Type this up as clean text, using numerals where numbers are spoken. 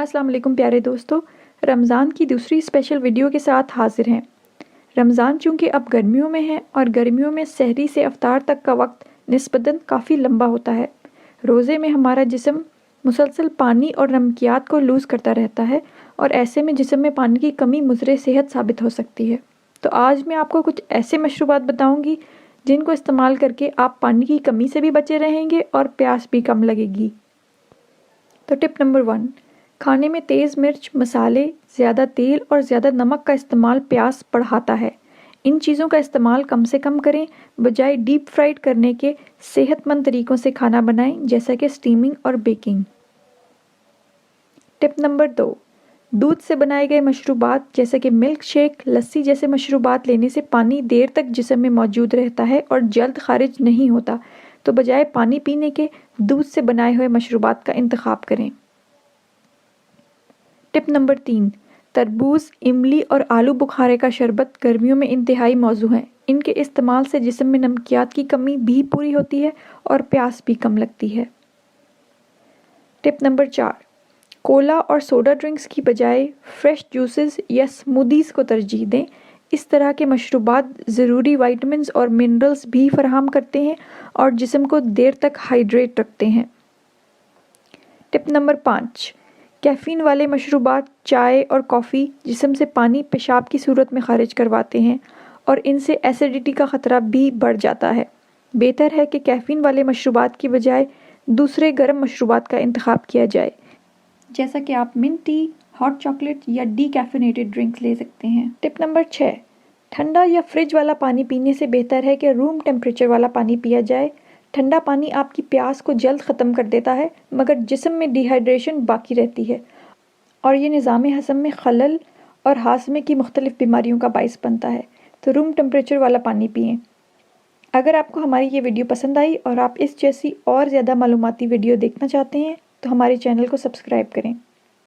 अस्सलाम वालेकुम प्यारे दोस्तों, रमज़ान की दूसरी स्पेशल वीडियो के साथ हाजिर हैं। रमज़ान चूँकि अब गर्मियों में है और गर्मियों में सहरी से अफ्तार तक का वक्त निस्बतन काफ़ी लंबा होता है। रोज़े में हमारा जिस्म मुसलसल पानी और नमकियात को लूज़ करता रहता है और ऐसे में जिस्म में पानी की कमी मुज़र सेहत साबित हो सकती है। तो आज मैं आपको कुछ ऐसे मशरूबात बताऊँगी जिनको इस्तेमाल करके आप पानी की कमी से भी बचे रहेंगे और प्यास भी कम लगेगी। तो टिप नंबर 1, खाने में तेज़ मिर्च, मसाले, ज़्यादा तेल और ज़्यादा नमक का इस्तेमाल प्यास बढ़ाता है। इन चीज़ों का इस्तेमाल कम से कम करें, बजाय डीप फ्राइड करने के सेहतमंद तरीक़ों से खाना बनाएं, जैसा कि स्टीमिंग और बेकिंग। टिप नंबर 2, दूध से बनाए गए मशरूबात जैसे कि मिल्क शेक, लस्सी जैसे मशरूबात लेने से पानी देर तक जिस्म में मौजूद रहता है और जल्द खारिज नहीं होता, तो बजाय पानी पीने के दूध से बनाए हुए मशरूबात का इंतखाब करें। टिप नंबर 3, तरबूज, इमली और आलू बुखारे का शरबत गर्मियों में इंतहाई मौजू हैं। इनके इस्तेमाल से जिस्म में नमकियात की कमी भी पूरी होती है और प्यास भी कम लगती है। टिप नंबर 4, कोला और सोडा ड्रिंक्स की बजाय फ्रेश जूसेस या स्मूदीज़ को तरजीह दें। इस तरह के मशरूबात ज़रूरी विटामिन्स और मिनरल्स भी फराहम करते हैं और जिस्म को देर तक हाइड्रेट रखते हैं। टिप नंबर 5, कैफ़ीन वाले मशरूबात, चाय और कॉफ़ी जिस्म से पानी पेशाब की सूरत में खारिज करवाते हैं और इनसे एसिडिटी का ख़तरा भी बढ़ जाता है। बेहतर है कि कैफ़ीन वाले मशरूबात की बजाय दूसरे गर्म मशरूबात का इंतखाब किया जाए, जैसा कि आप मिंट टी, हॉट चॉकलेट या डीकैफिनेटेड ड्रिंक्स ले सकते हैं। टिप नंबर 6, ठंडा या फ्रिज वाला पानी पीने से बेहतर है कि रूम टेम्परेचर वाला पानी पिया जाए। ठंडा पानी आपकी प्यास को जल्द ख़त्म कर देता है, मगर जिस्म में डिहाइड्रेशन बाकी रहती है और ये निज़ाम हज़म में खलल और हाज़मे की मुख्तलिफ़ बीमारियों का बाइस बनता है। तो रूम टेम्परेचर वाला पानी पिएं। अगर आपको हमारी ये वीडियो पसंद आई और आप इस जैसी और ज़्यादा मालूमाती वीडियो देखना चाहते हैं तो हमारे चैनल को सब्सक्राइब करें।